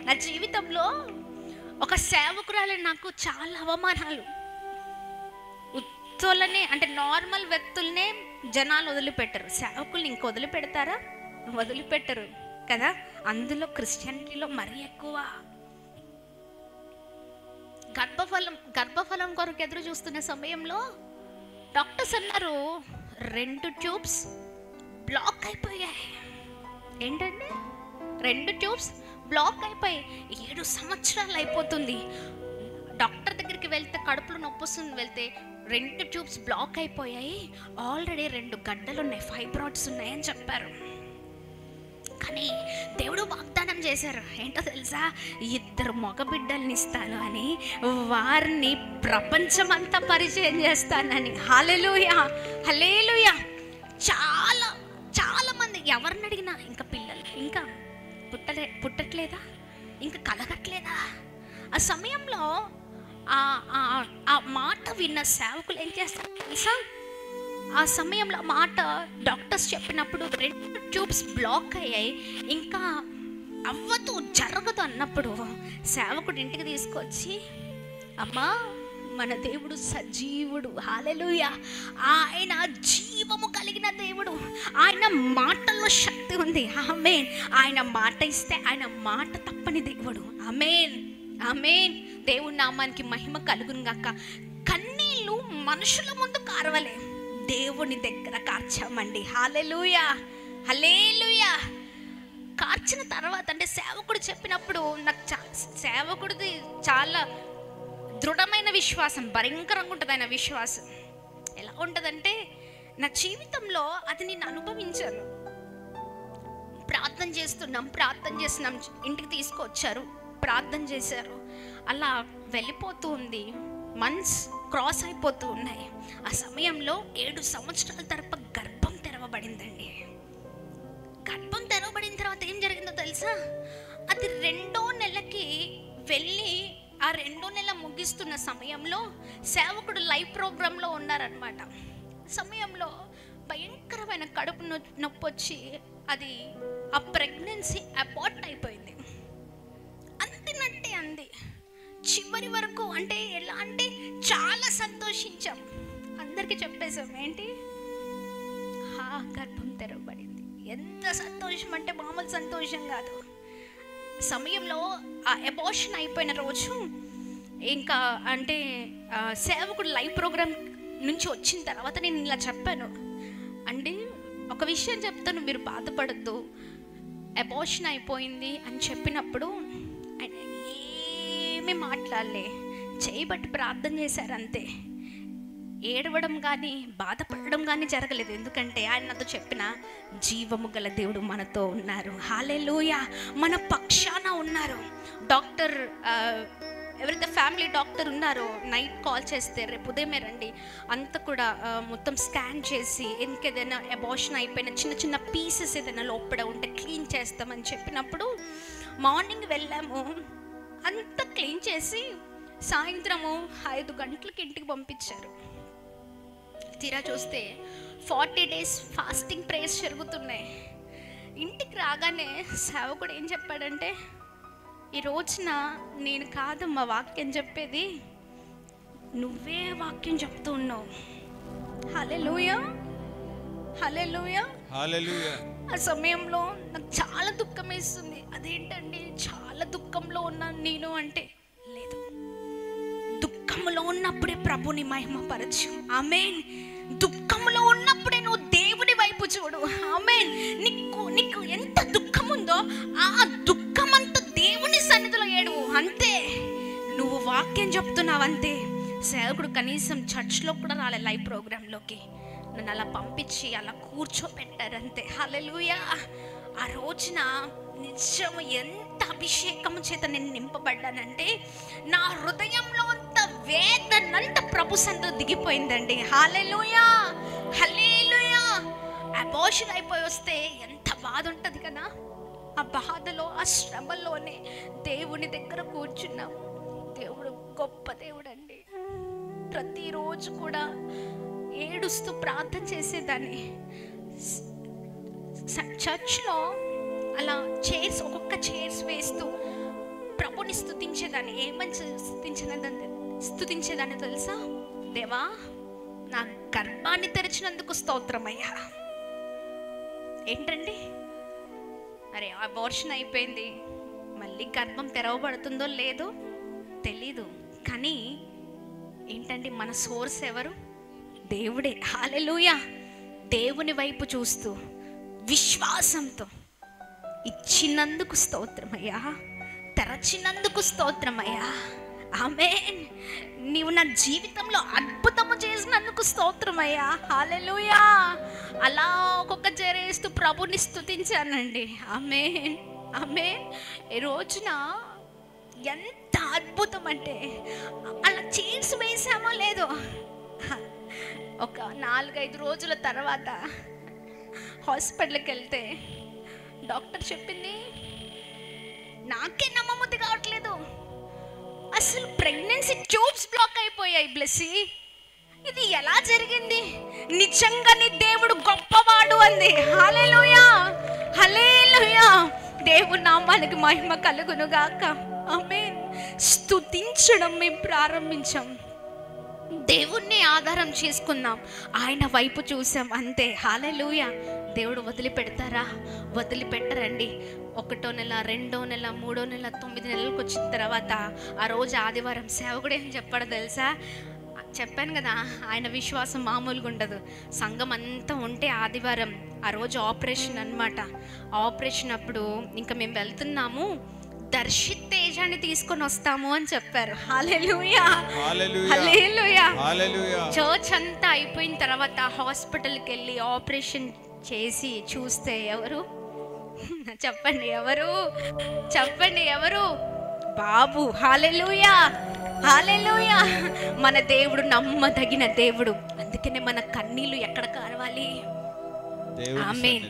నా జీవితంలో ఒక సేవకురాలు నాకు చాలా అవమానాలు. ఉత్తోళ్ళనే అంటే నార్మల్ వ్యక్తులనే జనాలు వదిలిపెట్టరు, సేవకుల్ని ఇంక వదిలిపెడతారా? వదిలిపెట్టరు కదా. అందులో క్రిస్టియానిటీలో మరీ ఎక్కువ. గర్భఫలం కొరకు ఎదురు చూస్తున్న సమయంలో డాక్టర్స్ అన్నారు 2 ట్యూబ్స్ బ్లాక్ అయిపోయాయి. ఏంటంటే 2 ట్యూబ్స్ బ్లాక్ అయిపోయి 7 సంవత్సరాలు అయిపోతుంది. డాక్టర్ దగ్గరికి వెళ్తే కడుపులో నొప్పి వస్తుంది, వెళ్తే 2 ట్యూబ్స్ బ్లాక్ అయిపోయాయి, ఆల్రెడీ 2 గడ్డలు ఉన్నాయి, ఫైబ్రాయిడ్స్ ఉన్నాయని చెప్పారు. కానీ దేవుడు వాగ్దానం చేశారు, ఏంటో తెలుసా? 2 మగబిడ్డల్ని ఇస్తాను అని, వారిని ప్రపంచమంతా పరిచయం చేస్తానని. హల్లెలూయా, హల్లెలూయా. చాలా చాలా మంది ఎవరిని అడిగినా ఇంకా పిల్లలు ఇంకా పుట్టట్లేదా, ఇంకా కలగట్లేదా? ఆ సమయంలో ఆ మాట విన్న సేవకులు ఏం చేస్తారు తెలుసా? ఆ సమయంలో మాట డాక్టర్స్ చెప్పినప్పుడు 2 ట్యూబ్స్ బ్లాక్ అయ్యాయి, ఇంకా అవ్వదు, జరగదు అన్నప్పుడు సేవకుడు ఇంటికి తీసుకొచ్చి, అమ్మా మన దేవుడు సజీవుడు, హల్లెలూయా, ఆయన జీవము కలిగిన దేవుడు, ఆయన మాటల్లో శక్తి ఉంది, ఆమేన్. ఆయన మాట ఇస్తే ఆయన మాట తప్పని దేవుడు, ఆమేన్, ఆమేన్. దేవుని నామానికి మహిమ కలుగును గాక. కన్నీళ్ళు మనుషుల ముందు కార్వలే, దేవుని దగ్గర కార్చామండి. హల్లెలూయా, హల్లెలూయా. కార్చిన తర్వాత అంటే సేవకుడు చెప్పినప్పుడు నాకు సేవకుడిది చాలా దృఢమైన విశ్వాసం, భయంకరంగా ఉంటుంది ఆయన విశ్వాసం. ఎలా ఉంటుందంటే నా జీవితంలో అది నేను అనుభవించాను. ప్రార్థన చేస్తున్నాం, ఇంటికి తీసుకొచ్చారు, ప్రార్థన చేశారు, అలా వెళ్ళిపోతూ ఉంది. మంత్స్ క్రాస్ అయిపోతూ ఉన్నాయి. ఆ సమయంలో 7 సంవత్సరాల తర్వాత గర్భం తెరవబడిందండి. గర్భం తెరవబడిన తర్వాత ఏం జరిగిందో తెలుసా? అది 2వ నెలకి వెళ్ళి ఆ 2వ నెల ముగిస్తున్న సమయంలో సేవకుడు లైవ్ ప్రోగ్రాంలో ఉన్నారనమాట. సమయంలో భయంకరమైన కడుపు నొప్పి వచ్చి అది ఆ ప్రెగ్నెన్సీ అబార్ట్ అయిపోయింది. అంతినట్టే అంది. చివరి వరకు అంటే ఎలా అంటే చాలా సంతోషించాం, అందరికీ చెప్పేశాం, ఏంటి గర్భం తెరవబడింది. ఎంత సంతోషం అంటే మామూలు సంతోషం కాదు. సమయంలో ఆ అబార్షన్ అయిపోయిన రోజు ఇంకా అంటే సేవకుడు లైవ్ ప్రోగ్రామ్ నుంచి వచ్చిన తర్వాత నేను ఇలా చెప్పాను, అండి ఒక విషయం చెప్తాను, మీరు బాధపడద్దు, అబార్షన్ అయిపోయింది అని చెప్పినప్పుడు ఆయన ఏమీ మాట్లాడలే, చేయబట్టి ప్రార్థన చేశారు అంతే. ఏడవడం కానీ బాధపడడం కానీ జరగలేదు, ఎందుకంటే ఆయన నాతో చెప్పిన జీవము గల దేవుడు మనతో ఉన్నారు, హల్లెలూయా, మన పక్షాన ఉన్నారు. డాక్టర్ ఎవరైతే ఫ్యామిలీ డాక్టర్ ఉన్నారో నైట్ కాల్ చేస్తే రేపు ఉదయమే రండి, అంతా కూడా మొత్తం స్కాన్ చేసి ఇంకేదైనా అబార్షన్ అయిపోయిన చిన్న చిన్న పీసెస్ ఏదైనా లోపల ఉంటే క్లీన్ చేస్తామని చెప్పినప్పుడు మార్నింగ్ వెళ్ళాము, అంతా క్లీన్ చేసి సాయంత్రము 5 గంటలకి ఇంటికి పంపించారు. తీరా చూస్తే 40 days ఫాస్టింగ్ ప్రేయర్స్ జరుగుతున్నాయి. ఇంటికి రాగానే సేవకుడు ఏం చెప్పాడంటే, ఈ రోజున నేను కాదమ్మా వాక్యం చెప్పేది, నువ్వే వాక్యం చెప్తూ ఉన్నావు. హల్లెలూయా, హల్లెలూయా, హల్లెలూయా. ఆ సమయంలో నాకు చాలా దుఃఖం వేస్తుంది. అదేంటండి చాలా దుఃఖంలో ఉన్నాను నేను అంటే, లేదు, దుఃఖంలో ఉన్నప్పుడే ప్రభుని మహిమపరచు, ఆమేన్. దుఃఖంలో ఉన్నప్పుడే నువ్వు దేవుని వైపు చూడు, ఆమేన్. నీకు ఎంత దుఃఖం ఉందో ఆ దుఃఖమంతా దేవుని సన్నిధిలో ఏడువు, అంతే. నువ్వు వాక్యం చెప్తున్నావు అంతే. సేవకుడు కనీసం చర్చ్లో కూడా రాలే, లైవ్ ప్రోగ్రాంలోకి నన్ను అలా పంపించి అలా కూర్చోబెట్టారు అంతే, హల్లెలూయా. ఆ రోజున నిజం ఎంత అభిషేకము చేత నేను నింపబడ్డానంటే నా హృదయంలో అంత వేదనంత ప్రభు సన్నిధిలో దిగిపోయిందండి, హల్లెలూయా, హల్లెలూయా. అబార్షన్ అయిపోయి వస్తే ఎంత బాధ ఉంటుంది కదా, ఆ బాధలో ఆ శ్రమలోనే దేవుని దగ్గర కూర్చున్నాం. దేవుడు గొప్ప దేవుడు అండి. ప్రతిరోజు కూడా ఏడుస్తూ ప్రార్థన చేసేదాన్ని. చర్చ్లో అలా చైర్స్ ఒక్కొక్క చైర్స్ వేస్తూ ప్రభుని స్తుతించేదాన్ని. ఏమని స్తుతించేదాన్ని తెలుసా? దేవా, నా గర్భాన్ని తెరిచినందుకు స్తోత్రమయ్యా. ఏంటండి, అరే అబార్షన్ అయిపోయింది, మళ్ళీ గర్భం తెరవబడుతుందో లేదో తెలీదు, కానీ ఏంటండి మన సోర్స్ ఎవరు? దేవుడే. హల్లెలూయా. దేవుని వైపు చూస్తూ విశ్వాసంతో ఇచ్చినందుకు స్తోత్రమయ్యా, తెరచినందుకు స్తోత్రమయ్యా. ఆమేన్. నీవు నా జీవితంలో అద్భుతము చేసినందుకు స్తోత్రమయ్యా. హల్లెలూయా. అలా ఒక్కొక్క చేరేస్తూ ప్రభుని స్తుతించానండి. ఆమేన్, ఆమేన్. ఈ రోజున ఎంత అద్భుతం అంటే, అలా చైర్స్ వేసామో లేదో, ఒక 4-5 రోజుల తర్వాత హాస్పిటల్కి వెళ్తే డాక్టర్ చెప్పింది, నాకే నమ్మబుద్ధి కావట్లేదు, అసలు ప్రెగ్నెన్సీ ట్యూబ్స్ బ్లాక్ అయిపోయాయి బ్లెస్సీ. ఇది ఎలా జరిగింది? నిజంగా నీ దేవుడు గొప్పవాడు అంది. హల్లెలూయా, హల్లెలూయా. దేవుని నామానికి మహిమ కలుగును గాక. ఆమేన్. స్తుతించడం మేము ప్రారంభించాం, దేవుణ్ణి ఆధారం చేసుకున్నాం, ఆయన వైపు చూసాం, అంతే. హల్లెలూయా. దేవుడు వదిలిపెడతారా? వదిలిపెట్టరండి. 1వ నెల, 2వ నెల, 3వ నెల, 9 నెలలకు వచ్చిన తర్వాత ఆ రోజు ఆదివారం సేవకుడు ఏం చెప్పాడో తెలుసా? చెప్పాను కదా, ఆయన విశ్వాసం మామూలుగా ఉండదు. సంఘం అంతా ఉంటే ఆదివారం ఆ రోజు ఆపరేషన్ అన్నమాట. ఆపరేషన్ అప్పుడు ఇంకా మేము వెళ్తున్నాము, దర్శిత్ తేజాన్ని తీసుకొని వస్తాము అని చెప్పారు. హల్లెలూయా, హల్లెలూయా, హల్లెలూయా. చర్చ్ అంతా అయిపోయిన తర్వాత హాస్పిటల్కి వెళ్ళి ఆపరేషన్ చేసి చూస్తే ఎవరు? చెప్పండి ఎవరు? చెప్పండి ఎవరు? బాబు. హల్లెలూయా, హల్లెలూయా. మన దేవుడు నమ్మదగిన దేవుడు. అందుకనే మన కన్నీళ్లు ఎక్కడ కారవాలి? ఆమేన్.